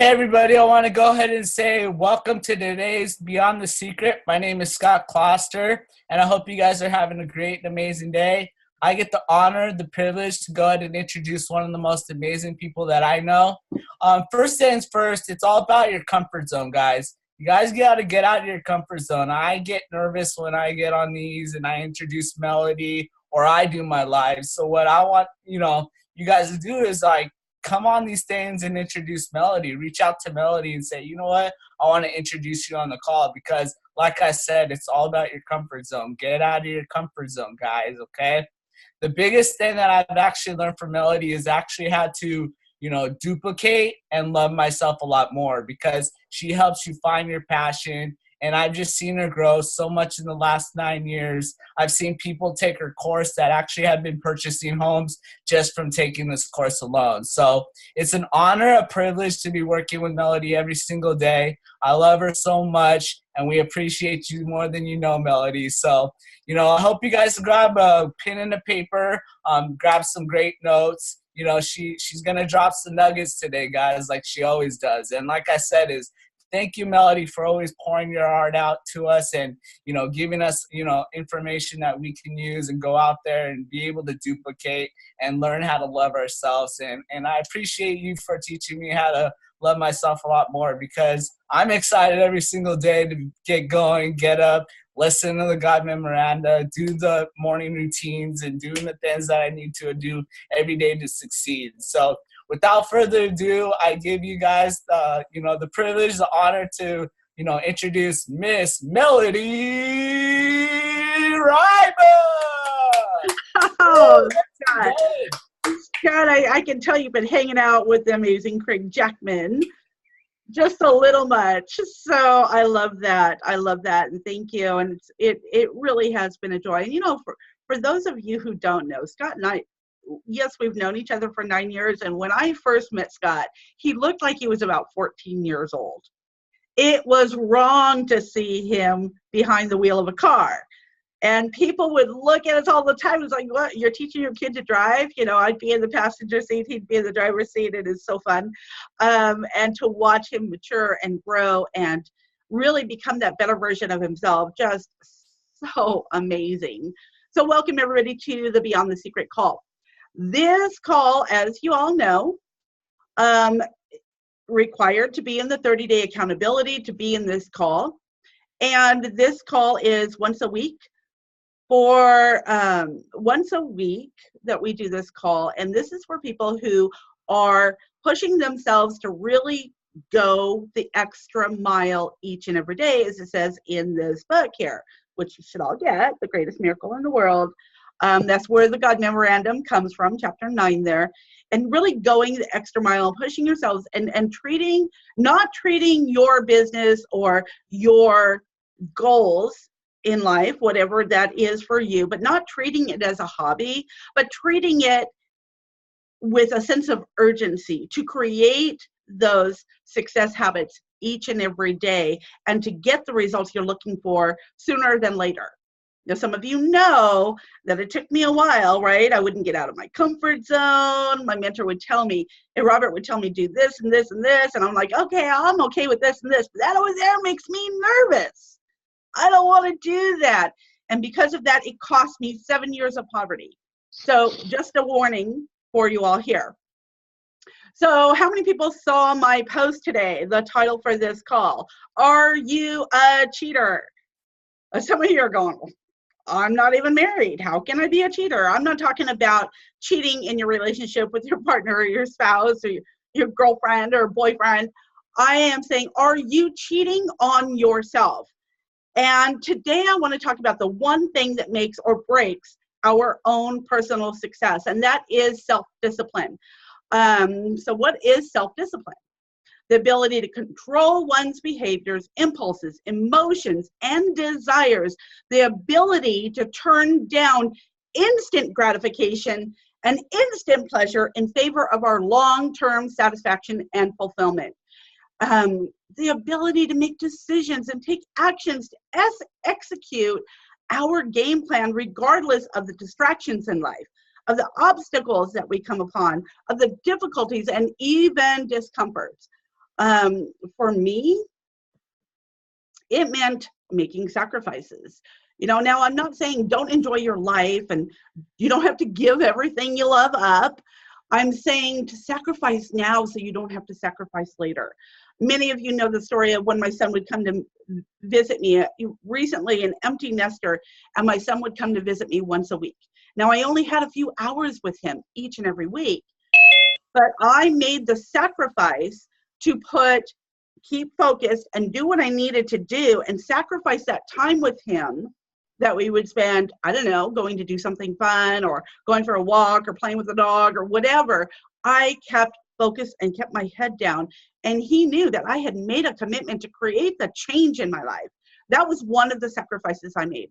Hey everybody, I want to go ahead and say welcome to today's Beyond the Secret. My name is Scott Kloster, and I hope you guys are having a great and amazing day. I get the honor, the privilege to go ahead and introduce one of the most amazing people that I know. First things first, it's all about your comfort zone, guys. You guys got to get out of your comfort zone. I get nervous when I get on these and I introduce Melody or I do my live. So what I want, you guys to do is come on these things and introduce Melody. Reach out to Melody and say, you know what, I want to introduce you on the call because, like I said, it's all about your comfort zone. Get out of your comfort zone, guys, okay? The biggest thing that I've actually learned from Melody is actually how to, duplicate and love myself a lot more because she helps you find your passion. And I've just seen her grow so much in the last 9 years. I've seen people take her course that actually have been purchasing homes just from taking this course alone. So it's an honor, a privilege to be working with Melody every single day. I love her so much, and we appreciate you more than you know, Melody. So, I hope you guys grab a pen and a paper, grab some great notes. She's going to drop some nuggets today, guys, like she always does. And like I said, thank you, Melody, for always pouring your heart out to us and, giving us, information that we can use and go out there and be able to duplicate and learn how to love ourselves. And I appreciate you for teaching me how to love myself a lot more because I'm excited every single day to get going, get up, listen to the God Memoranda, do the morning routines and doing the things that I need to do every day to succeed. So without further ado, I give you guys the privilege, the honor to, introduce Miss Melody Ryba. Oh, Scott, I can tell you've been hanging out with the amazing Craig Jackman just a little much. So I love that. And thank you. And it really has been a joy. And, for those of you who don't know, Scott and I, yes, we've known each other for 9 years. And when I first met Scott, he looked like he was about 14 years old. It was wrong to see him behind the wheel of a car. And people would look at us all the time. It was like, what, you're teaching your kid to drive? I'd be in the passenger seat, he'd be in the driver's seat. It is so fun. And to watch him mature and grow and really become that better version of himself, just so amazing. So welcome everybody to the Beyond the Secret call. This call, as you all know, required to be in the 30-day accountability to be in this call. And this call is once a week that we do this call. And this is for people who are pushing themselves to really go the extra mile each and every day, as it says in this book here, which you should all get, The Greatest Miracle in the World. That's where the God Memorandum comes from, chapter 9 there. And really going the extra mile, pushing yourselves and not treating your business or your goals in life, whatever that is for you, but not treating it as a hobby, but treating it with a sense of urgency to create those success habits each and every day and to get the results you're looking for sooner than later. Now, some of you know that it took me a while, right? I wouldn't get out of my comfort zone. My mentor would tell me, and Robert would tell me, do this and this and this. And I'm like, okay, I'm okay with this and this. But that over there makes me nervous. I don't want to do that. And because of that, it cost me 7 years of poverty. So just a warning for you all here. So how many people saw my post today? The title for this call, Are You a Cheater? Some of you are going, I'm not even married. How can I be a cheater? I'm not talking about cheating in your relationship with your partner or your spouse or your girlfriend or boyfriend. I am saying, are you cheating on yourself? And today I want to talk about the one thing that makes or breaks our own personal success, and that is self-discipline. So what is self-discipline? The ability to control one's behaviors, impulses, emotions, and desires. The ability to turn down instant gratification and instant pleasure in favor of our long-term satisfaction and fulfillment. The ability to make decisions and take actions to execute our game plan regardless of the distractions in life, of the obstacles that we come upon, of the difficulties and even discomforts. For me, it meant making sacrifices. Now I'm not saying don't enjoy your life and you don't have to give everything you love up. I'm saying to sacrifice now so you don't have to sacrifice later. Many of you know the story of when my son would come to visit me. Recently, an empty nester, and my son would come to visit me once a week. Now, I only had a few hours with him each and every week, but I made the sacrifice to keep focused and do what I needed to do and sacrifice that time with him that we would spend, I don't know, going to do something fun or going for a walk or playing with the dog or whatever. I kept focused and kept my head down. And he knew that I had made a commitment to create the change in my life. That was one of the sacrifices I made.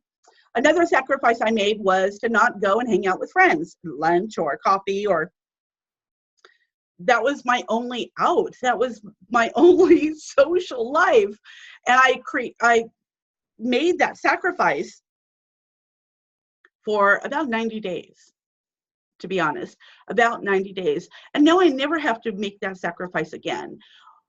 Another sacrifice I made was to not go and hang out with friends, lunch or coffee, or that was my only out. That was my only social life. And I made that sacrifice for about 90 days, to be honest, about 90 days. And no, I never have to make that sacrifice again.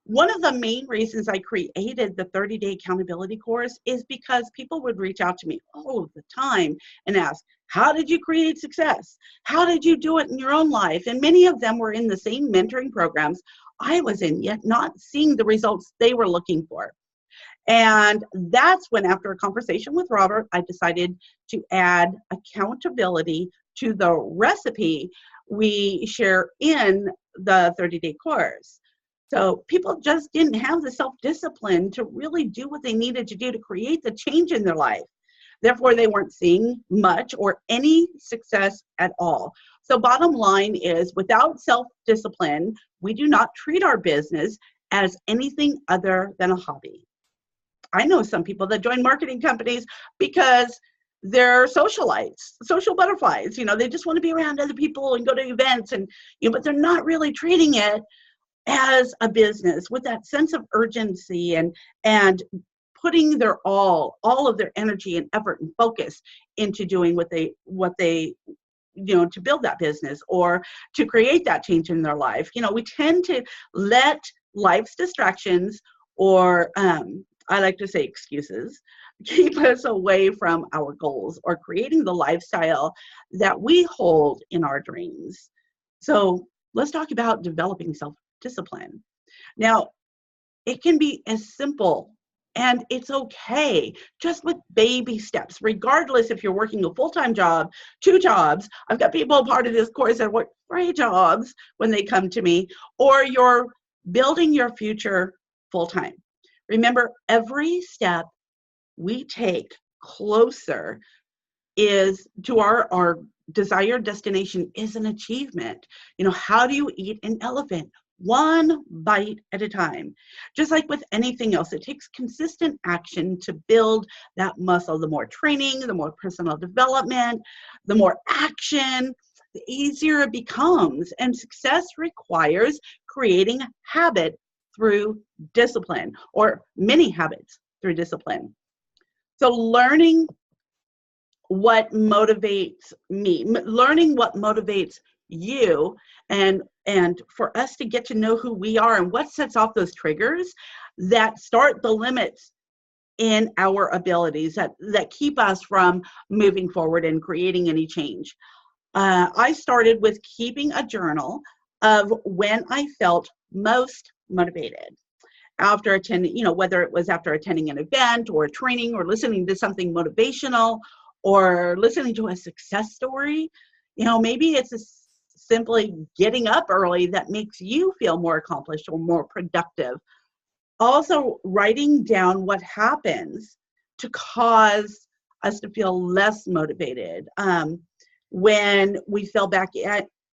One of the main reasons I created the 30-day accountability course is because people would reach out to me all the time and ask, how did you create success? How did you do it in your own life? And many of them were in the same mentoring programs I was in, yet not seeing the results they were looking for. And that's when, after a conversation with Robert, I decided to add accountability to the recipe we share in the 30-day course. So people just didn't have the self-discipline to really do what they needed to do to create the change in their life. Therefore, they weren't seeing much or any success at all. So bottom line is, without self-discipline, we do not treat our business as anything other than a hobby. I know some people that join marketing companies because they're socialites, social butterflies. They just want to be around other people and go to events, and but they're not really treating it as a business with that sense of urgency and putting their all of their energy and effort and focus into doing what they to build that business or to create that change in their life. We tend to let life's distractions, or I like to say excuses, keep us away from our goals or creating the lifestyle that we hold in our dreams. So let's talk about developing self-discipline. Now, it can be as simple, and it's okay, just with baby steps, regardless if you're working a full-time job, 2 jobs. I've got people part of this course that work 3 jobs when they come to me, or you're building your future full-time. Remember, every step we take closer is to our desired destination is an achievement. How do you eat an elephant? One bite at a time. Just like with anything else, it takes consistent action to build that muscle. The more training, the more personal development, the more action, the easier it becomes. And success requires creating habit through discipline, or many habits through discipline. So learning what motivates me, learning what motivates you, and for us to get to know who we are and what sets off those triggers that start the limits in our abilities that keep us from moving forward and creating any change. I started with keeping a journal of when I felt most motivated after attending, whether it was after attending an event or a training or listening to something motivational or listening to a success story. Maybe it's simply getting up early that makes you feel more accomplished or more productive. Also, writing down what happens to cause us to feel less motivated when we fell back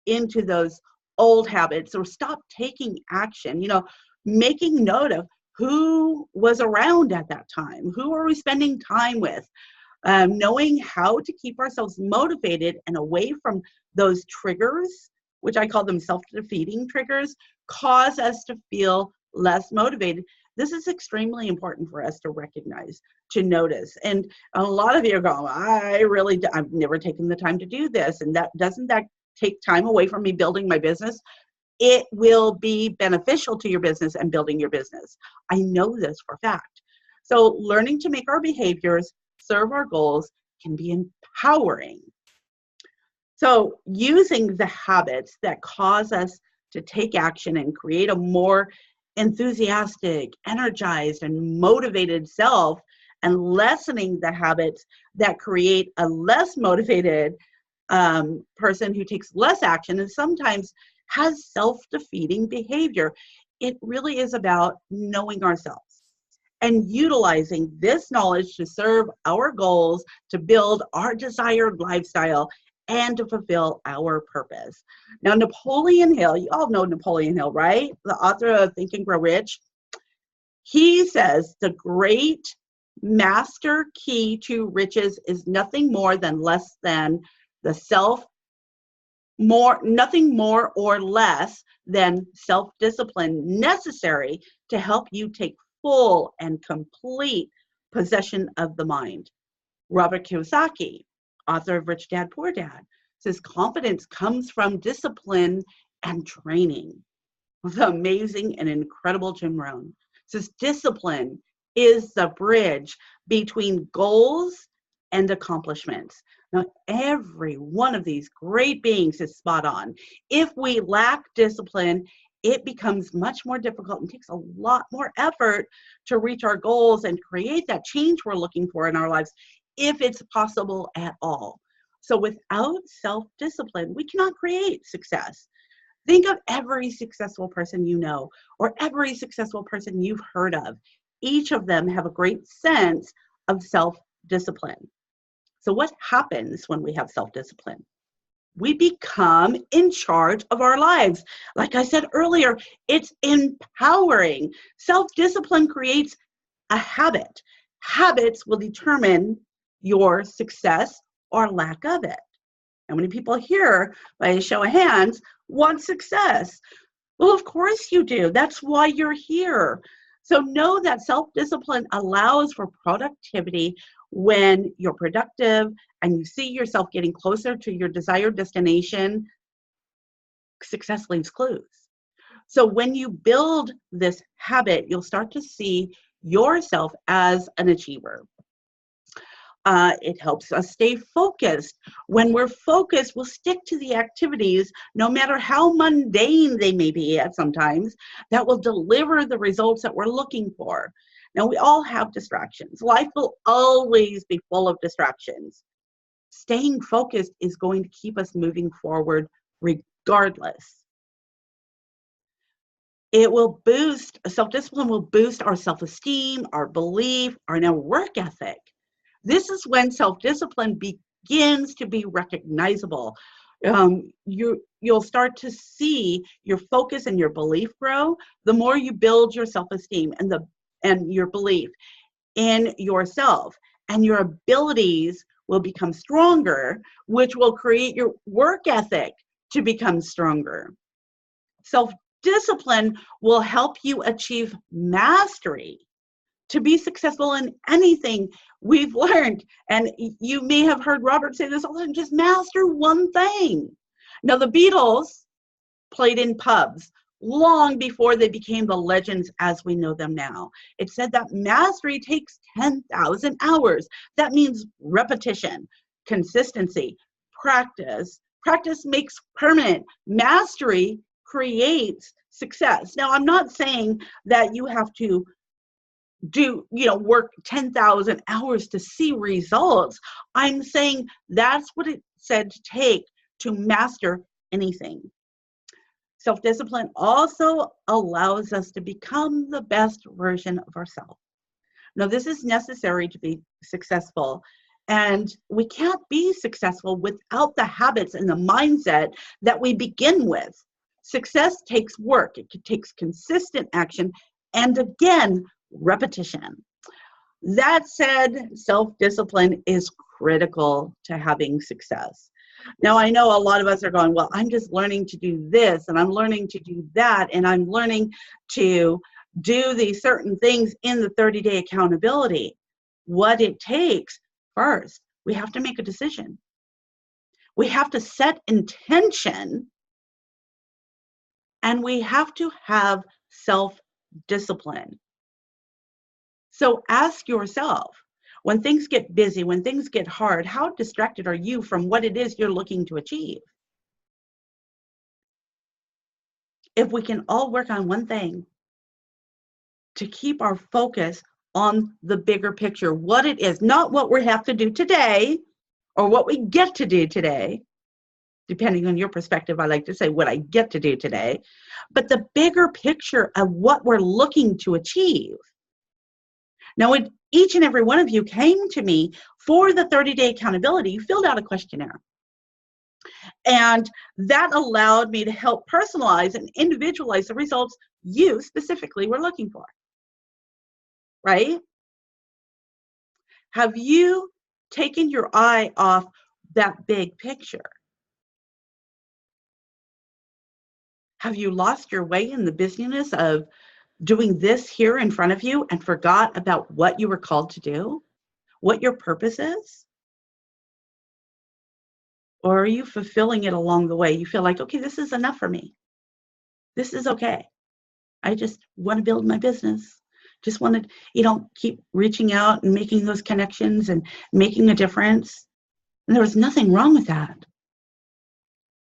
into those old habits or stop taking action. Making note of who was around at that time, who are we spending time with, knowing how to keep ourselves motivated and away from those triggers, which I call them self-defeating triggers, cause us to feel less motivated. This is extremely important for us to recognize, to notice. And a lot of you are going, I've never taken the time to do this. And doesn't that take time away from me building my business? it will be beneficial to your business and building your business. I know this for a fact. So learning to make our behaviors serve our goals can be empowering. So using the habits that cause us to take action and create a more enthusiastic, energized, and motivated self, and lessening the habits that create a less motivated person who takes less action and sometimes has self-defeating behavior. It really is about knowing ourselves and utilizing this knowledge to serve our goals, to build our desired lifestyle, and to fulfill our purpose. Now, Napoleon Hill, you all know Napoleon Hill, right? The author of Think and Grow Rich. He says the great master key to riches is nothing more than less than nothing more or less than self-discipline necessary to help you take full and complete possession of the mind. Robert Kiyosaki, author of Rich Dad, Poor Dad, says confidence comes from discipline and training. The amazing and incredible Jim Rohn says discipline is the bridge between goals and accomplishments. Now, every one of these great beings is spot on. If we lack discipline, it becomes much more difficult and takes a lot more effort to reach our goals and create that change we're looking for in our lives, if it's possible at all. So without self-discipline, we cannot create success. Think of every successful person you know, or every successful person you've heard of. Each of them have a great sense of self-discipline. So what happens when we have self-discipline? We become in charge of our lives. Like I said earlier, it's empowering. Self-discipline creates a habit. Habits will determine your success or lack of it. How many people here, by a show of hands, want success? Well, of course you do. That's why you're here. So know that self-discipline allows for productivity when you're productive and you see yourself getting closer to your desired destination. Success leaves clues. So when you build this habit, you'll start to see yourself as an achiever. It helps us stay focused. When we're focused, we'll stick to the activities, no matter how mundane they may be at sometimes, that will deliver the results that we're looking for. Now, we all have distractions. Life will always be full of distractions. Staying focused is going to keep us moving forward regardless. It will boost, self-discipline will boost our self-esteem, our belief, our work ethic. This is when self-discipline begins to be recognizable. You'll start to see your focus and your belief grow the more you build your self-esteem and your belief in yourself, and your abilities will become stronger, which will create your work ethic to become stronger. Self-discipline will help you achieve mastery. To be successful in anything we've learned, and you may have heard Robert say this all the time, just master one thing. Now, the Beatles played in pubs long before they became the legends as we know them now. It said that mastery takes 10,000 hours. That means repetition, consistency, practice. Practice makes permanent. Mastery creates success. Now, I'm not saying that you have to work 10,000 hours to see results. I'm saying that's what it said to take to master anything. Self-discipline also allows us to become the best version of ourselves. Now, this is necessary to be successful, and we can't be successful without the habits and the mindset that we begin with. Success takes work. It takes consistent action, and again, repetition. That said, self-discipline is critical to having success. Now, I know a lot of us are going, well, I'm just learning to do this, and I'm learning to do that, and I'm learning to do these certain things in the 30-day accountability. What it takes, first, we have to make a decision. We have to set intention And we have to have self-discipline. So ask yourself, when things get busy, when things get hard, how distracted are you from what it is you're looking to achieve? If we can all work on one thing to keep our focus on the bigger picture, what it is, not what we have to do today or what we get to do today, depending on your perspective, I like to say what I get to do today, but the bigger picture of what we're looking to achieve. Now, when each and every one of you came to me for the 30-day accountability, you filled out a questionnaire. And that allowed me to help personalize and individualize the results you specifically were looking for. Right? Have you taken your eye off that big picture? Have you lost your way in the busyness of doing this here in front of you and forgot about what you were called to do? What your purpose is? Or are you fulfilling it along the way? You feel like, okay, this is enough for me. This is okay. I just want to build my business. Just want to, keep reaching out and making those connections and making a difference. And there was nothing wrong with that.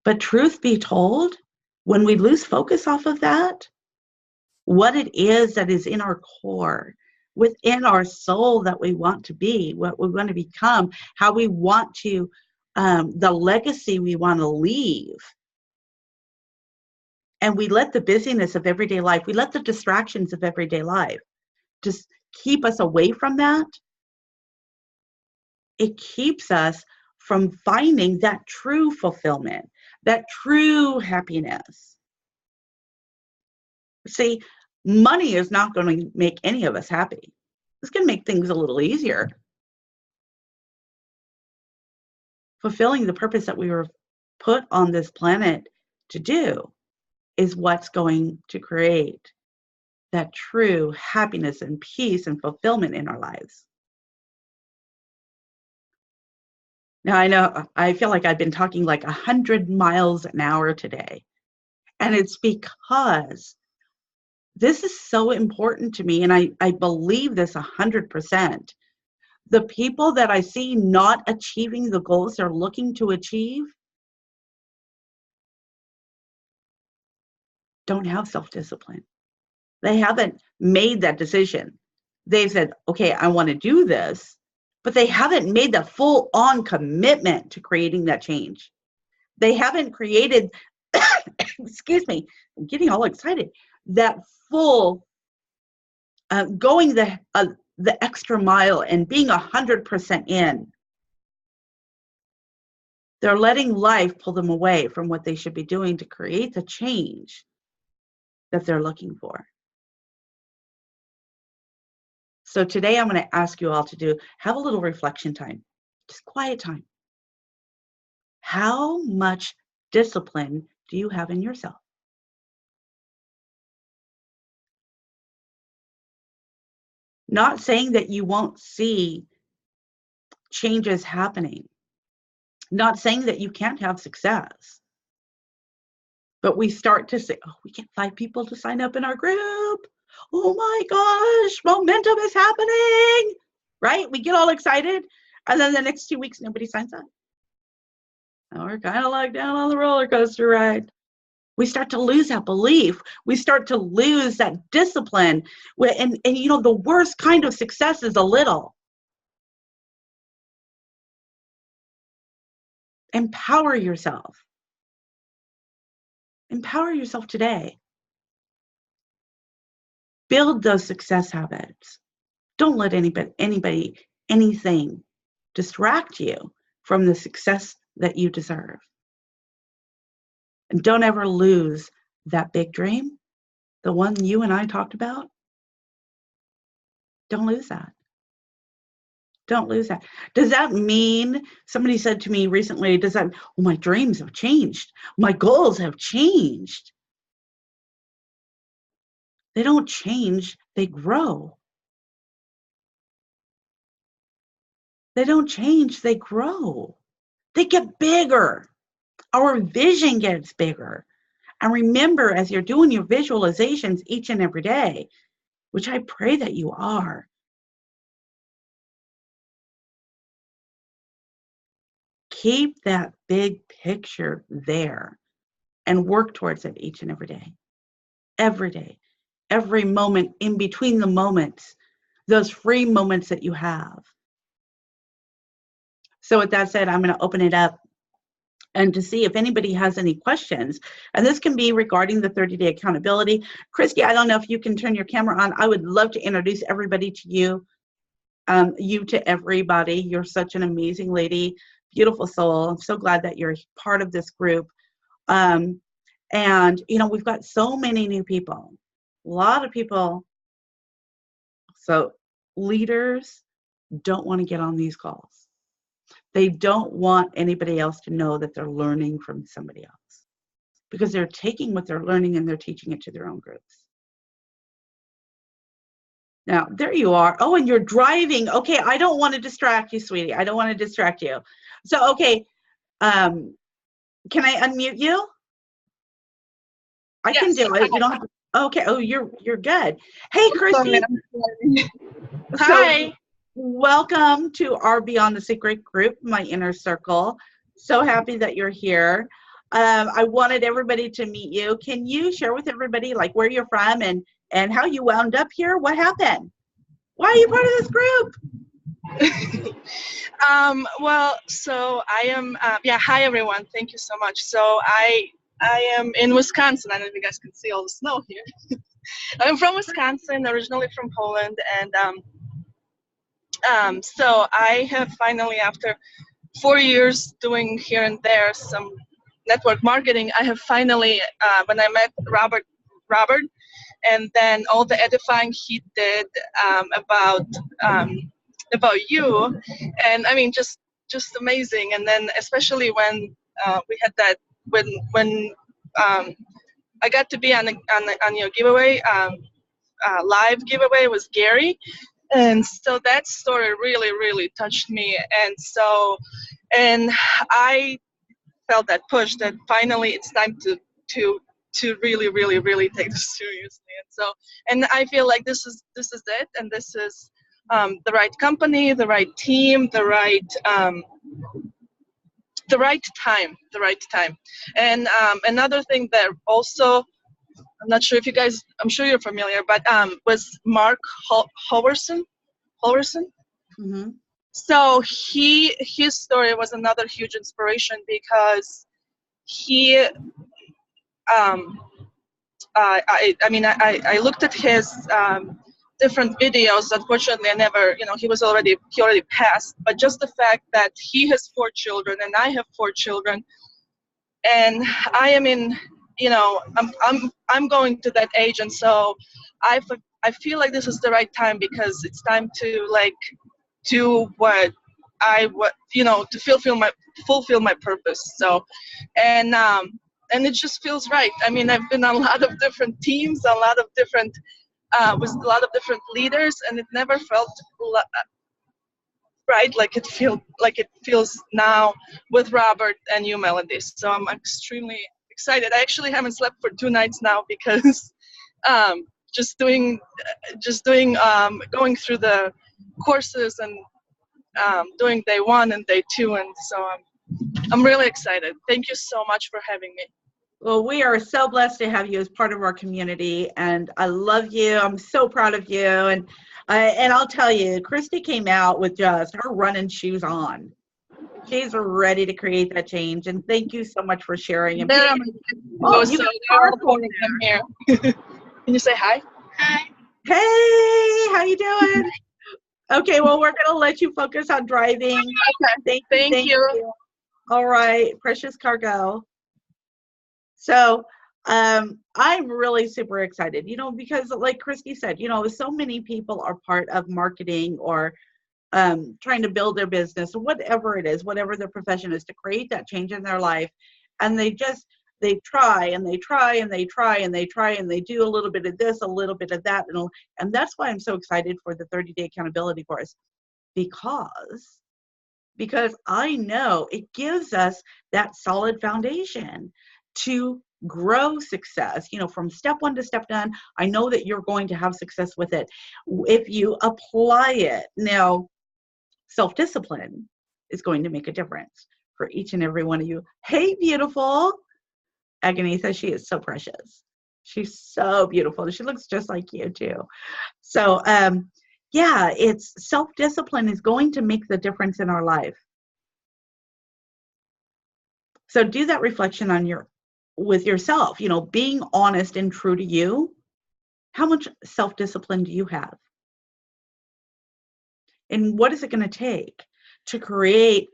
But truth be told, when we lose focus off of that, what it is that is in our core, within our soul that we want to be, what we want to become, how we want to, the legacy we want to leave. And we let the busyness of everyday life, we let the distractions of everyday life just keep us away from that. It keeps us from finding that true fulfillment, that true happiness. See, money is not going to make any of us happy. It's going to make things a little easier. Fulfilling the purpose that we were put on this planet to do is what's going to create that true happiness and peace and fulfillment in our lives. Now, I feel like I've been talking like 100 miles an hour today. And it's because this is so important to me. And I believe this 100%. The people that I see not achieving the goals they're looking to achieve don't have self-discipline. They haven't made that decision. They've said, okay, I want to do this, but they haven't made the full-on commitment to creating that change. They haven't created, excuse me, I'm getting all excited, that full going the extra mile and being 100% in. They're letting life pull them away from what they should be doing to create the change that they're looking for. So today I'm going to ask you all to have a little reflection time, just quiet time. How much discipline do you have in yourself? Not saying that you won't see changes happening. Not saying that you can't have success. But we start to say, oh, we get 5 people to sign up in our group. Oh my gosh, momentum is happening, right? We get all excited. And then the next 2 weeks, nobody signs up. And we're kind of like down on the roller coaster ride. We start to lose that belief. We start to lose that discipline. And the worst kind of success is a little. Empower yourself. Empower yourself today. Build those success habits. Don't let anybody, anything distract you from the success that you deserve. And don't ever lose that big dream, the one you and I talked about. Don't lose that. Don't lose that. Does that mean, somebody said to me recently, my dreams have changed. My goals have changed. They don't change, they grow. They don't change, they grow. They get bigger. Our vision gets bigger. And remember, as you're doing your visualizations each and every day, which I pray that you are, keep that big picture there and work towards it each and every day. Every day. Every moment in between the moments, those free moments that you have. So with that said, I'm going to open it up and to see if anybody has any questions. And this can be regarding the 30-day accountability. Christy, I don't know if you can turn your camera on. I would love to introduce everybody to you, you to everybody. You're such an amazing lady, beautiful soul. I'm so glad that you're part of this group. And, you know, we've got so many new people, a lot of people. So leaders don't want to get on these calls. They don't want anybody else to know that they're learning from somebody else, because they're taking what they're learning and they're teaching it to their own groups. Now, there you are. Oh, and you're driving. Okay, I don't want to distract you, sweetie. I don't want to distract you. So, okay, can I unmute you? I can do it. You don't have to. Okay. Oh, you're good. Hey, Christy. Hi. So, welcome to our Beyond the Secret group, my inner circle. So happy that you're here. I wanted everybody to meet you. Can you share with everybody like where you're from and how you wound up here? What happened? Why are you part of this group? Well, so I am, hi everyone. Thank you so much. So I am in Wisconsin. I don't know if you guys can see all the snow here. I'm from Wisconsin, originally from Poland. And so I have finally, after 4 years doing here and there some network marketing, I have finally, when I met Robert, and then all the edifying he did about you, and I mean just amazing. And then especially when we had that when I got to be on your giveaway, live giveaway with Gary, and so that story really touched me. And I felt that push that finally it's time to really take this seriously. And I feel like this is it, and this is the right company, the right team, the right time. And another thing that also, I'm not sure if you guys, I'm sure you're familiar, but was Mark Howerson. Mm-hmm. So his story was another huge inspiration, because he I looked at his different videos. Unfortunately, I never, he already passed. But just the fact that he has 4 children and I have 4 children, and I am in, I'm going to that age, and so I feel like this is the right time, because it's time to do what to fulfill my purpose. So, and it just feels right. I mean, I've been on a lot of different teams, a lot of different with a lot of different leaders, and it never felt right like it feels now with Robert and you, Melody. So I'm extremely excited. I actually haven't slept for 2 nights now, because just doing going through the courses and doing day 1 and day 2, and so I'm really excited. Thank you so much for having me. Well, we are so blessed to have you as part of our community, and I love you. I'm so proud of you, and I'll tell you, Christy came out with just her running shoes on. She's ready to create that change, and thank you so much for sharing. And here. Can you say hi? Hi. Hey, how you doing? Okay, well, we're going to let you focus on driving. Okay. Thank you. All right, precious cargo. So I'm really super excited, because like Christy said, so many people are part of marketing or trying to build their business, or whatever it is, whatever their profession is, to create that change in their life. And they try and they try and they try and they try and they do a little bit of this, a little bit of that. And that's why I'm so excited for the 30-day accountability course, because I know it gives us that solid foundation to grow success, from step 1 to step 10, I know that you're going to have success with it if you apply it. Now, self-discipline is going to make a difference for each and every one of you. Hey, beautiful. Agnetha, she is so precious. She's so beautiful. She looks just like you too. So, yeah, it's self-discipline is going to make the difference in our life. So do that reflection with yourself, being honest and true to you. How much self-discipline do you have? And what is it going to take to create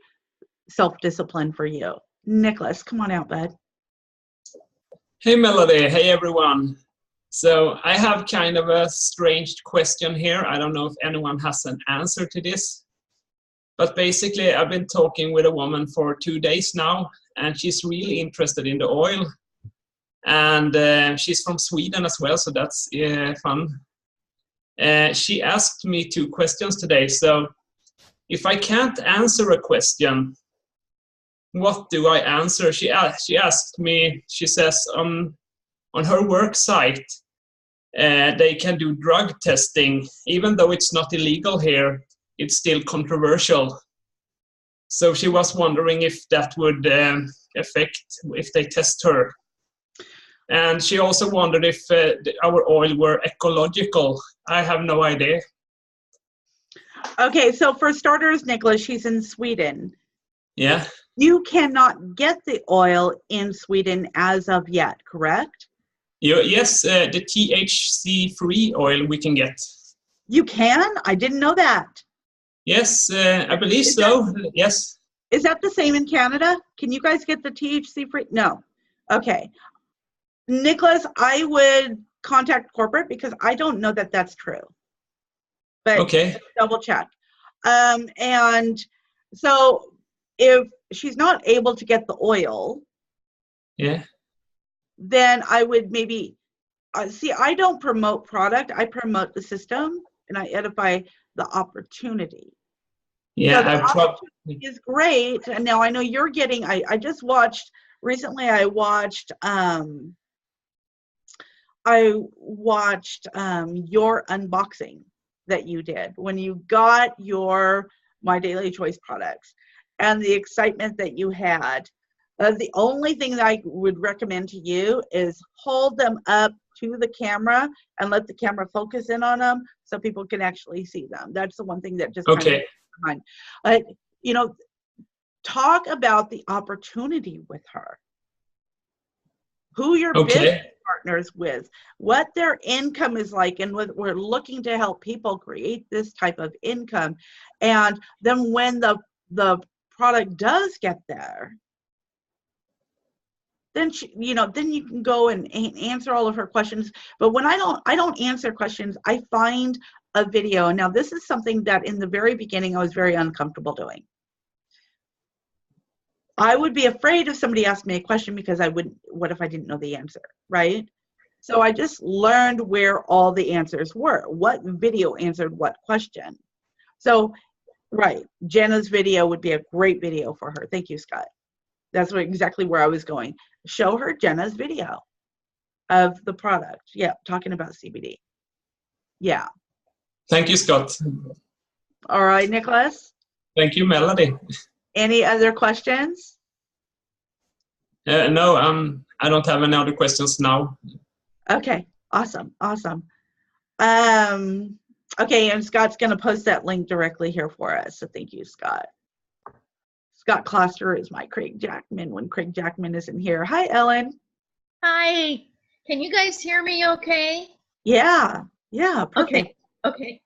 self-discipline for you? Nicholas, come on out, bud. Hey, Melody. Hey, everyone. So I have kind of a strange question here. I don't know if anyone has an answer to this. But basically, I've been talking with a woman for 2 days now, and she's really interested in the oil. And she's from Sweden as well, so that's fun. She asked me 2 questions today. So if I can't answer a question, what do I answer? She asked me, she says on her work site, they can do drug testing. Even though it's not illegal here, it's still controversial. So she was wondering if that would affect if they test her. And she also wondered if our oil were ecological. I have no idea. Okay, so for starters, Nicholas, she's in Sweden. Yeah. You cannot get the oil in Sweden as of yet, correct? Yes, the THC-free oil we can get. You can? I didn't know that. Yes, I believe so. Yes. Is that the same in Canada? Can you guys get the THC-free? No. Okay. Nicholas, I would contact corporate because I don't know that that's true. But okay. Double check. And so if she's not able to get the oil, yeah, then I would maybe see. I don't promote product. I promote the system, and I edify the opportunity. Yeah, so the opportunity is great. And now I know you're getting. I just watched recently. I watched your unboxing that you did when you got your My Daily Choice products, and the excitement that you had. The only thing that I would recommend to you is hold them up to the camera and let the camera focus in on them so people can actually see them. That's the one thing that just okay. Kind of but talk about the opportunity with her, who your business partners with, what their income is like, and we're looking to help people create this type of income. And then when the product does get there, then then you can go and answer all of her questions. But when I don't answer questions, I find a video. Now this is something that in the very beginning I was very uncomfortable doing. I would be afraid if somebody asked me a question because what if I didn't know the answer, right? So I just learned where all the answers were. What video answered what question? So, right, Jenna's video would be a great video for her. Thank you, Scott. That's exactly where I was going. Show her Jenna's video of the product. Yeah, talking about CBD. Yeah. Thank you, Scott. All right, Nicholas. Thank you, Melody. Any other questions? No, I don't have any other questions now. Okay, awesome. Okay, and Scott's going to post that link directly here for us. So thank you, Scott. Scott Kloster is my Craig Jackman when Craig Jackman isn't here. Hi, Ellen. Hi. Can you guys hear me okay? Yeah, perfect. Okay.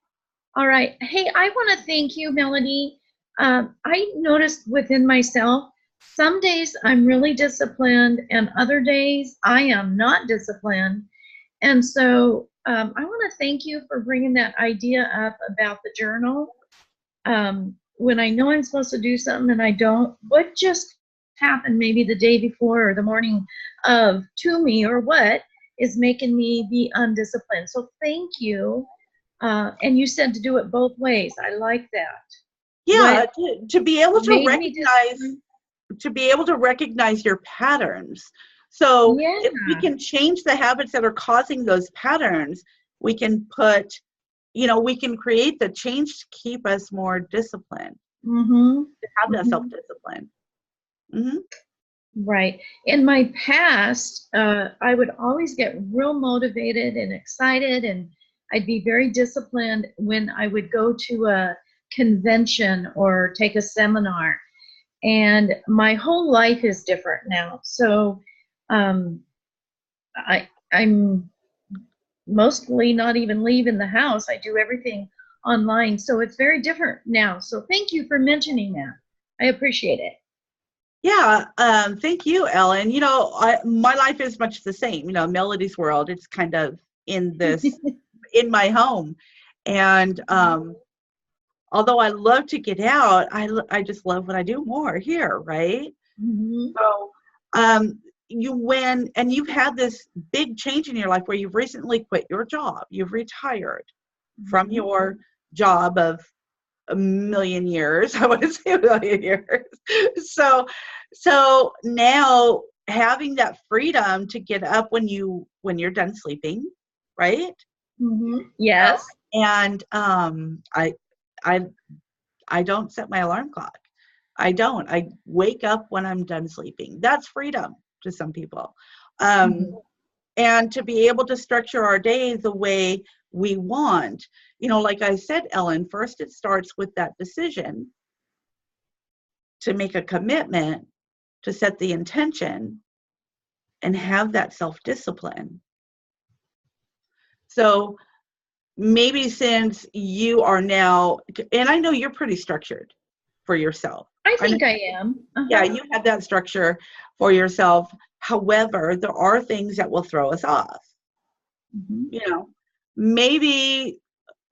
All right. Hey, I want to thank you, Melody. I noticed within myself, some days I'm really disciplined and other days I am not disciplined. And so I want to thank you for bringing that idea up about the journal. When I know I'm supposed to do something and I don't, what just happened maybe the day before or the morning of to me or what is making me be undisciplined. So thank you. And you said to do it both ways. I like that. Yeah, to be able to recognize your patterns. So Yeah. if we can change the habits that are causing those patterns, we can put, we can create the change to keep us more disciplined, Mm-hmm. to have that Mhm. self-discipline. Mm-hmm. Right. In my past, I would always get real motivated and excited, and I'd be very disciplined when I would go to a convention or take a seminar. And my whole life is different now. So I'm mostly not even leaving the house. I do everything online. So it's very different now. So thank you for mentioning that. I appreciate it. Yeah, thank you, Ellen. My life is much the same. Melody's world, it's kind of in my home. And although I love to get out, I just love what I do more here, right? Mm-hmm. So you've had this big change in your life where you've recently quit your job. You've retired from your job of a million years. I want to say a million years. So now having that freedom to get up when you're done sleeping, right? Mm-hmm. Yes. And I don't set my alarm clock. I don't. I wake up when I'm done sleeping. That's freedom to some people. And to be able to structure our day the way we want. Like I said, Ellen, first it starts with that decision to make a commitment, to set the intention, and have that self-discipline. So maybe since you are now, and I know you're pretty structured for yourself. I think I am. Uh-huh. Yeah, you have that structure for yourself. However, there are things that will throw us off. Maybe,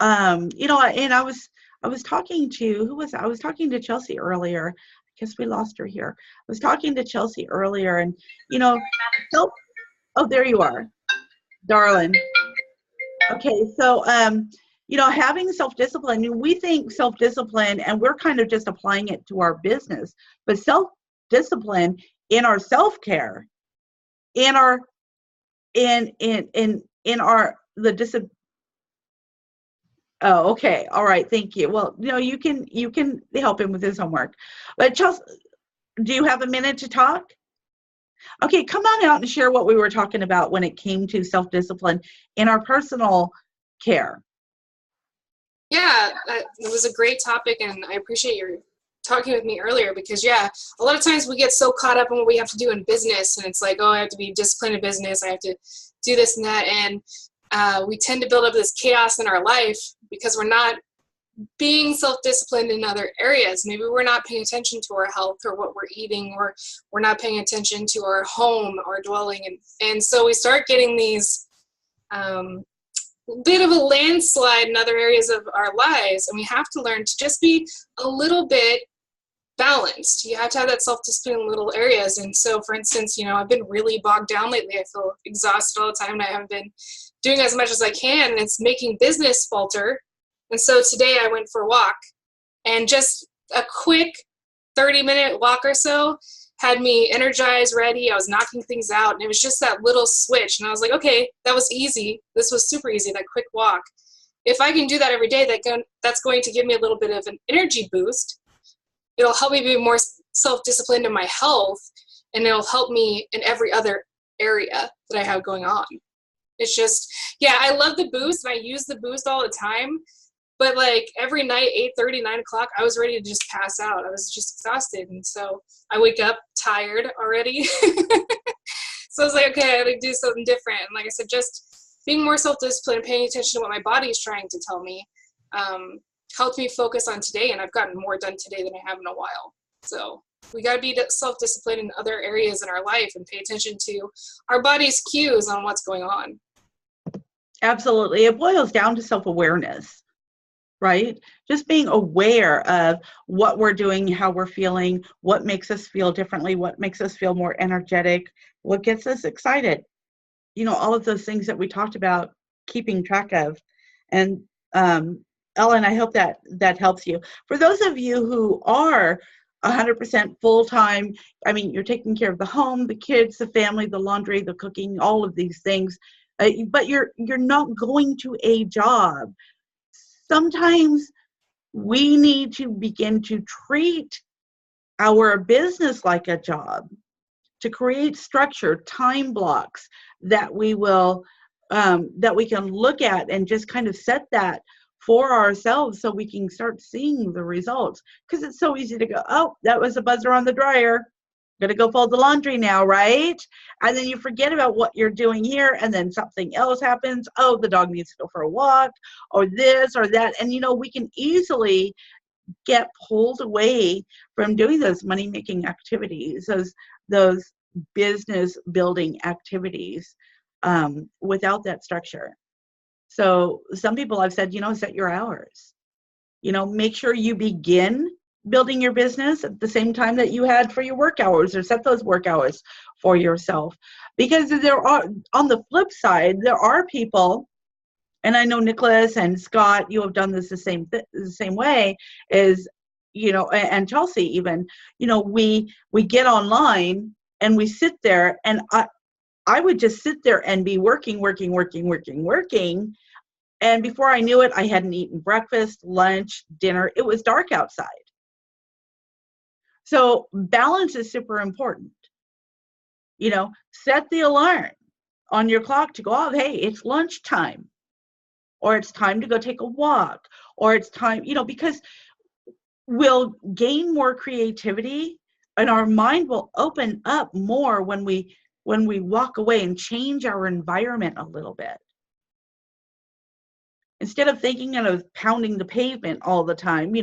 and I was talking to, I was talking to Chelsea earlier. I guess we lost her here. I was talking to Chelsea earlier, and, oh, there you are, darling. Okay, so, having self-discipline, we think self-discipline, and we're kind of just applying it to our business, but self-discipline in our self-care, in our, oh, okay, all right, thank you. Well, you can help him with his homework. But Chelsea, do you have a minute to talk? Okay, come on out and share what we were talking about when it came to self-discipline in our personal care. Yeah, it was a great topic, and I appreciate your talking with me earlier because, yeah, a lot of times we get so caught up in what we have to do in business, and it's like, oh, I have to be disciplined in business, I have to do this and that, and we tend to build up this chaos in our life because we're not being self-disciplined in other areas. Maybe we're not paying attention to our health or what we're eating, or we're not paying attention to our home, our dwelling, and so we start getting these bit of a landslide in other areas of our lives, and we have to learn to just be a little bit balanced. You have to have that self-discipline in little areas. And so, for instance, I've been really bogged down lately. I feel exhausted all the time, and I haven't been doing as much as I can, and it's making business falter. And so today I went for a walk, and just a quick 30-minute walk or so had me energized, ready. I was knocking things out, and it was just that little switch. And I was like, okay, that was easy. This was super easy, that quick walk. If I can do that every day, that's going to give me a little bit of an energy boost. It'll help me be more self-disciplined in my health, and it'll help me in every other area that I have going on. It's just, yeah, I love the boost, and I use the boost all the time. But like every night, 8:30, 9 o'clock, I was ready to just pass out. I was just exhausted. And so I wake up tired already. So I was like, okay, I gotta do something different. And like I said, just being more self-disciplined and paying attention to what my body is trying to tell me helped me focus on today. And I've gotten more done today than I have in a while. So we got to be self-disciplined in other areas in our life and pay attention to our body's cues on what's going on. Absolutely. It boils down to self-awareness, right? Just being aware of what we're doing, how we're feeling, what makes us feel differently, what makes us feel more energetic, what gets us excited. All of those things that we talked about, keeping track of. And Ellen, I hope that helps you. For those of you who are 100% full-time. I mean, you're taking care of the home, the kids, the family, the laundry, the cooking, all of these things, but you're not going to a job. Sometimes we need to begin to treat our business like a job, to create structure, time blocks that we will, that we can look at and just kind of set that for ourselves so we can start seeing the results. Because it's so easy to go, oh, that was a buzzer on the dryer. Gonna go fold the laundry now, right? And then you forget about what you're doing here, and then something else happens. Oh, the dog needs to go for a walk, or this or that. And we can easily get pulled away from doing those money-making activities, those business building activities, without that structure. So some people I've said, set your hours. Make sure you begin building your business at the same time that you had for your work hours, or set those work hours for yourself. Because there are, on the flip side, there are people, and I know Nicholas and Scott, you have done this the same way, is, and Chelsea even, we get online and we sit there, and I would just sit there and be working. And before I knew it, I hadn't eaten breakfast, lunch, dinner. It was dark outside. So balance is super important. Set the alarm on your clock to go off. Hey, it's lunchtime, or it's time to go take a walk, or it's time, because we'll gain more creativity and our mind will open up more when we walk away and change our environment a little bit. Instead of thinking of pounding the pavement all the time,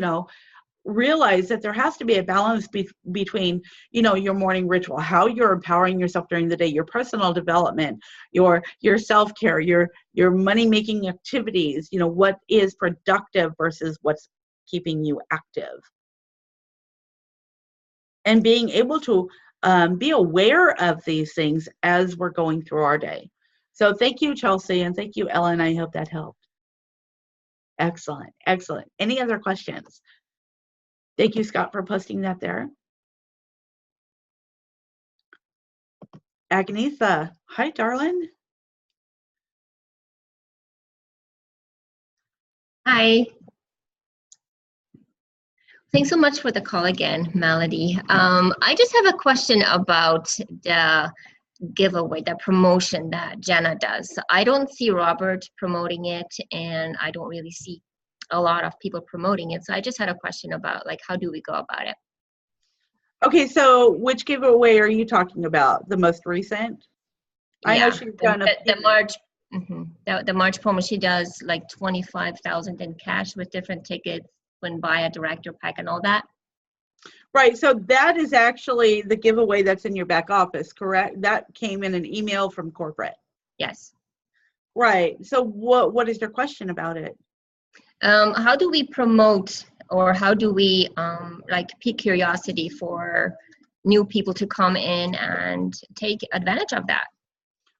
realize that there has to be a balance between, your morning ritual, how you're empowering yourself during the day, your personal development, your self-care, your money-making activities, what is productive versus what's keeping you active. And being able to be aware of these things as we're going through our day. So thank you, Chelsea, and thank you, Ellen. I hope that helped. Excellent. Any other questions? Thank you, Scott, for posting that there. Agnetha, hi, darling. Hi. Thanks so much for the call again, Melody. I just have a question about the giveaway, the promotion that Jenna does. I don't see Robert promoting it, and I don't really see a lot of people promoting it. So I just had a question about, how do we go about it? Okay, so which giveaway are you talking about? The most recent? Yeah, I know she's done the March. The March promo, she does 25,000 in cash with different tickets when buy a director pack and all that. Right, so that is actually the giveaway that's in your back office, correct? That came in an email from corporate. Yes. Right, so what is your question about it? How do we promote, or how do we pique curiosity for new people to come in and take advantage of that?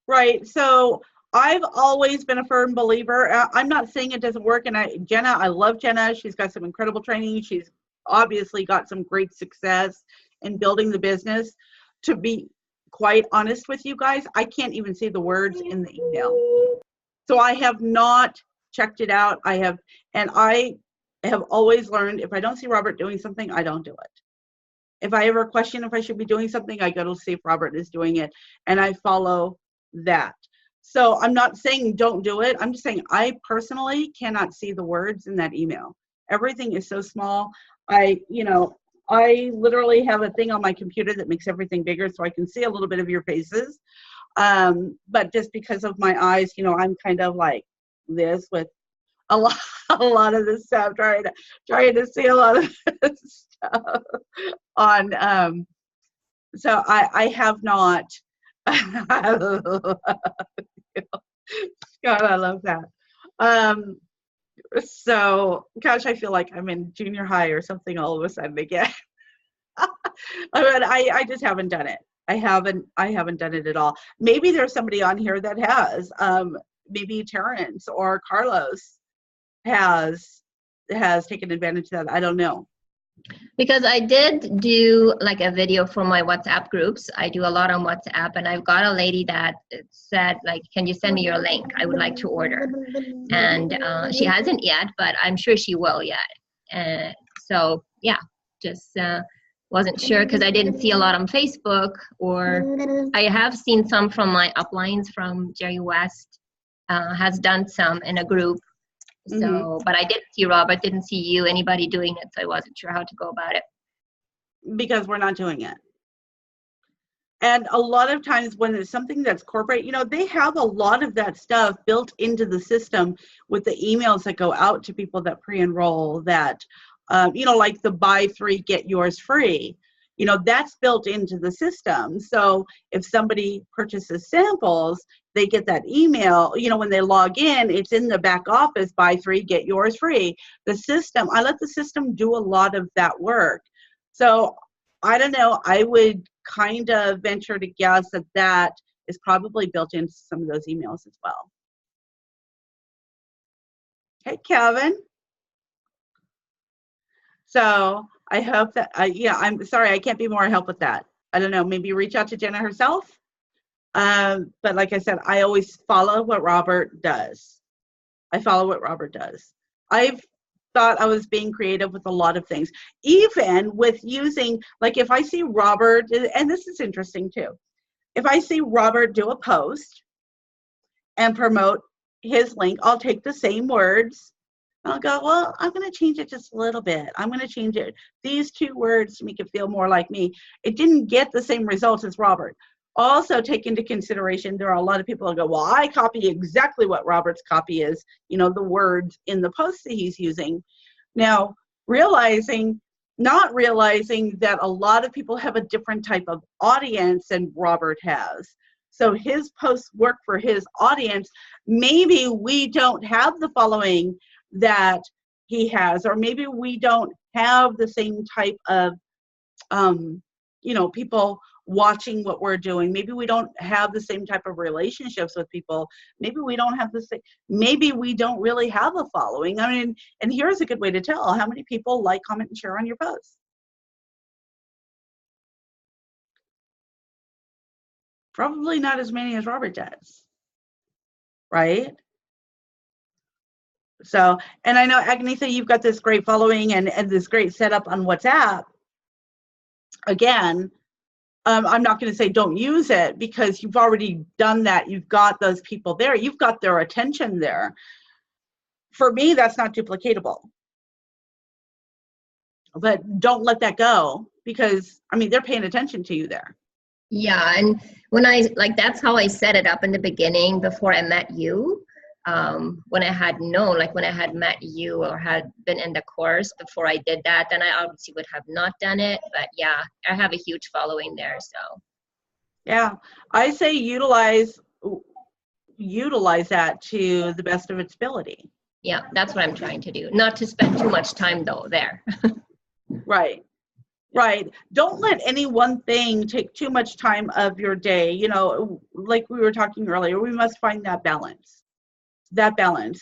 Right, so I've always been a firm believer. I'm not saying it doesn't work, and Jenna, I love Jenna. She's got some incredible training. She's obviously got some great success in building the business. To be quite honest with you guys, I can't even see the words in the email. So I have not checked it out. I have always learned, if I don't see Robert doing something, I don't do it. If I ever question if I should be doing something, I go to see if Robert is doing it, and I follow that. So I'm not saying don't do it. I'm just saying I personally cannot see the words in that email. Everything is so small. I literally have a thing on my computer that makes everything bigger so I can see a little bit of your faces. But just because of my eyes, I'm kind of like this with a lot of this stuff, trying to see a lot of this stuff on. So I have not. God, I love that. So, gosh, I feel like I'm in junior high or something all of a sudden again. I just haven't done it. I haven't done it at all. Maybe there's somebody on here that has. Maybe Terrence or Carlos has taken advantage of that. I don't know. Because I did do like a video for my WhatsApp groups. I do a lot on WhatsApp, and I've got a lady that said like, can you send me your link? I would like to order. And she hasn't yet, but I'm sure she will yet. So yeah, just wasn't sure because I didn't see a lot on Facebook, or I have seen some from my uplines from Jerry West, has done some in a group. So, but I didn't see Robert, didn't see you, anybody doing it, so I wasn't sure how to go about it. Because we're not doing it. And a lot of times when there's something that's corporate, you know, they have a lot of that stuff built into the system with the emails that go out to people that pre-enroll, that, you know, like the buy 3, get yours free. You know, that's built into the system. So if somebody purchases samples, they get that email, you know, when they log in, it's in the back office, buy 3, get yours free. The system, I let the system do a lot of that work. So I don't know, I would kind of venture to guess that that is probably built into some of those emails as well. Hey, Kevin. So I hope that, yeah, I'm sorry, I can't be more help with that. I don't know, maybe reach out to Jenna herself. But like I said, I always follow what Robert does. I follow what Robert does. I've thought I was being creative with a lot of things, even with using, like if I see Robert, and this is interesting too, if I see Robert do a post and promote his link, I'll take the same words. I'll go, well, I'm going to change it just a little bit. I'm going to change it, these 2 words, to make it feel more like me. It didn't get the same results as Robert. Also take into consideration, there are a lot of people who go, well, I copy exactly what Robert's copy is, you know, the words in the posts that he's using. Now, not realizing that a lot of people have a different type of audience than Robert has. So his posts work for his audience. Maybe we don't have the following that he has, or maybe we don't have the same type of, you know, people watching what we're doing. Maybe we don't have the same type of relationships with people. Maybe we don't have the same, maybe we don't really have a following. I mean, and here's a good way to tell how many people like, comment, and share on your posts. Probably not as many as Robert does, right? So, and I know, Agnetha, you've got this great following and this great setup on WhatsApp. Again, I'm not going to say don't use it, because you've already done that. You've got those people there. You've got their attention there. For me, that's not duplicatable. But don't let that go, because, I mean, they're paying attention to you there. Yeah, and when that's how I set it up in the beginning before I met you. When I had known, like when I had met you or had been in the course before I did that, then I obviously would have not done it. But yeah, I have a huge following there, so. Yeah, I say utilize that to the best of its ability. Yeah, that's what I'm trying to do. Not to spend too much time though there. Right. Right. Don't let any one thing take too much time of your day. You know, like we were talking earlier, we must find that balance.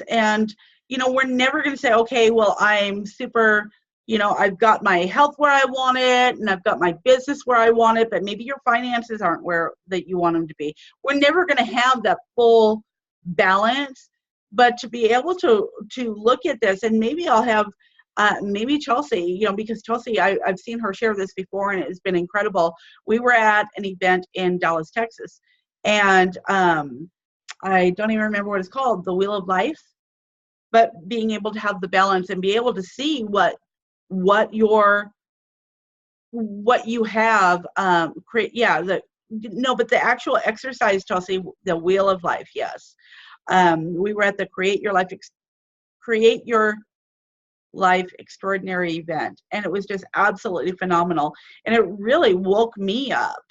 And, you know, we're never going to say, okay, well, I'm super, you know, I've got my health where I want it and I've got my business where I want it, but maybe your finances aren't where that you want them to be. We're never going to have that full balance, but to be able to look at this, and maybe I'll have, maybe Chelsea, you know, because Chelsea, I've seen her share this before and it's been incredible. We were at an event in Dallas, Texas, and I don't even remember what it's called, the Wheel of Life, but being able to have the balance and be able to see what you have, but the actual exercise, Chelsea, the Wheel of Life, yes. We were at the Create Your Life Extraordinary event, and it was just absolutely phenomenal. And it really woke me up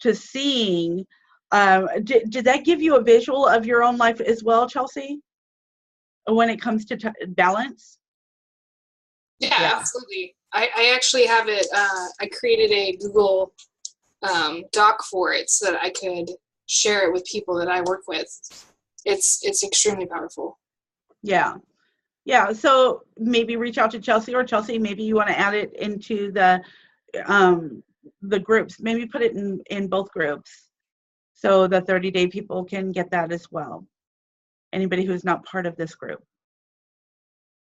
to seeing, did that give you a visual of your own life as well, Chelsea, when it comes to balance? Yeah, absolutely. I actually have it, I created a Google Doc for it so that I could share it with people that I work with. It's extremely powerful. Yeah. Yeah, so maybe reach out to Chelsea, or Chelsea, maybe you want to add it into the groups. Maybe put it in both groups so the 30-day people can get that as well. Anybody who's not part of this group.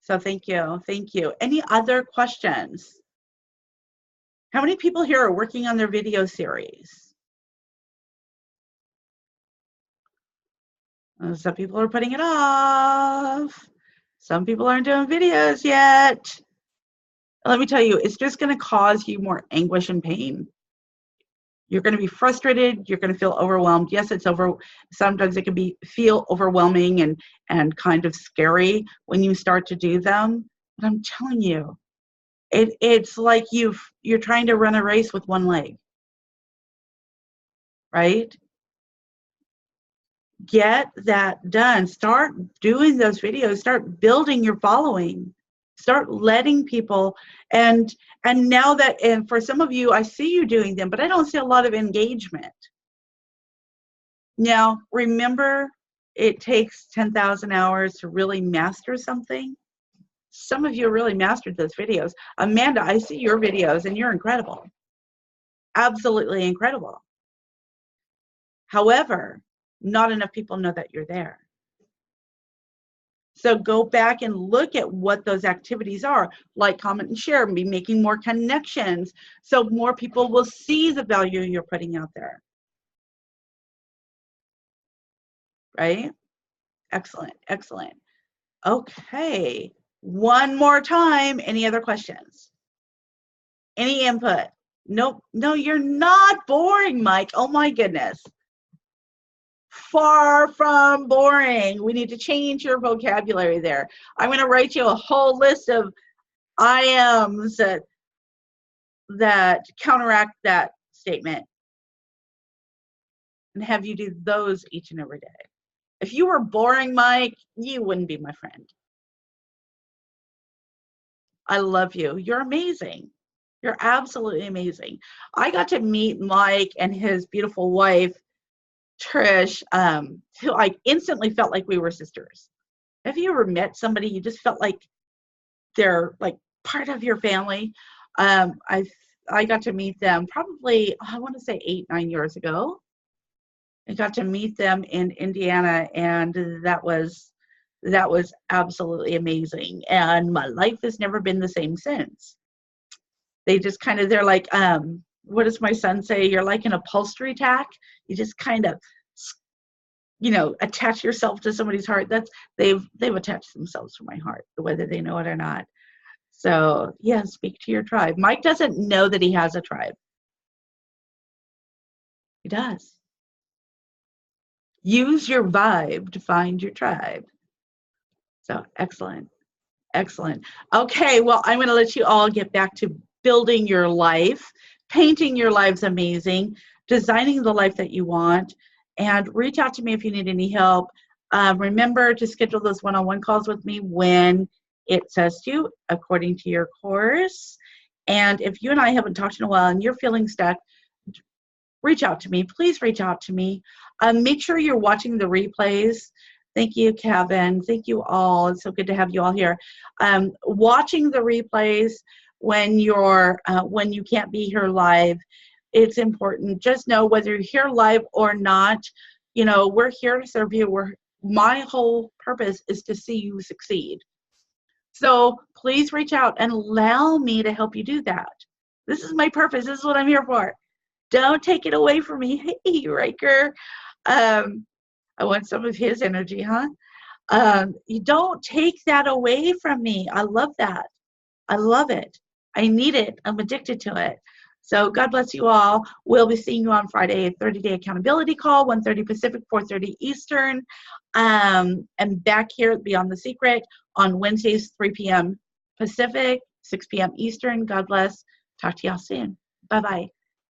So thank you. Thank you. Any other questions? How many people here are working on their video series? Some people are putting it off. Some people aren't doing videos yet. Let me tell you, it's just going to cause you more anguish and pain. You're going to be frustrated. You're going to feel overwhelmed. Yes, sometimes it can feel overwhelming and kind of scary when you start to do them. But I'm telling you, it's like you're trying to run a race with one leg, right? Get that done. Start doing those videos. Start building your following. Start letting people, and now that, and for some of you, I see you doing them, but I don't see a lot of engagement. Now, remember, it takes 10,000 hours to really master something. Some of you really mastered those videos. Amanda, I see your videos, and you're incredible. Absolutely incredible. However, not enough people know that you're there. So go back and look at what those activities are. Like, comment, and share, and be making more connections so more people will see the value you're putting out there. Right? Excellent, excellent. Okay, one more time. Any other questions? Any input? Nope. No, you're not boring, Mike. Oh my goodness. Far from boring. We need to change your vocabulary there. I'm going to write you a whole list of I ams that counteract that statement and have you do those each and every day. If you were boring, Mike, you wouldn't be my friend. I love you. You're amazing. You're absolutely amazing. I got to meet Mike and his beautiful wife, Trish, who I instantly felt like we were sisters. Have you ever met somebody you just felt like they're like part of your family? I got to meet them probably, I want to say 8-9 years ago. I got to meet them in Indiana, and that was absolutely amazing. And my life has never been the same since. They just kind of, they're like, what does my son say? You're like an upholstery tack. You just kind of, attach yourself to somebody's heart. They've attached themselves to my heart, whether they know it or not. So yeah, speak to your tribe. Mike doesn't know that he has a tribe. He does. Use your vibe to find your tribe. So excellent. Excellent. Okay, well, I'm going to let you all get back to building your life, painting your lives amazing, designing the life that you want, and reach out to me if you need any help. Remember to schedule those one-on-one calls with me when it says to, according to your course. And if you and I haven't talked in a while and you're feeling stuck, reach out to me. Please reach out to me. Make sure you're watching the replays. Thank you, Kevin. Thank you all. It's so good to have you all here. Watching the replays when you can't be here live, it's important. Just know whether you're here live or not, we're here to serve you. My whole purpose is to see you succeed. So please reach out and allow me to help you do that. This is my purpose. This is what I'm here for. Don't take it away from me. Hey, Riker. I want some of his energy, huh? You don't take that away from me. I love that. I love it. I need it. I'm addicted to it. So God bless you all. We'll be seeing you on Friday, 30-day accountability call, 1:30 Pacific, 4:30 Eastern. And back here at Beyond the Secret on Wednesdays, 3 p.m. Pacific, 6 p.m. Eastern. God bless. Talk to y'all soon. Bye-bye.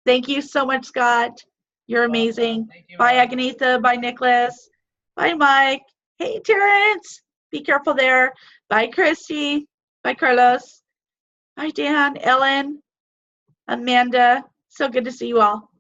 Thank you so much, Scott. You're amazing. Bye, Agnetha. Bye, Nicholas. Bye, Mike. Hey, Terrence. Be careful there. Bye, Christy. Bye, Carlos. Bye, Dan, Ellen, Amanda. So good to see you all.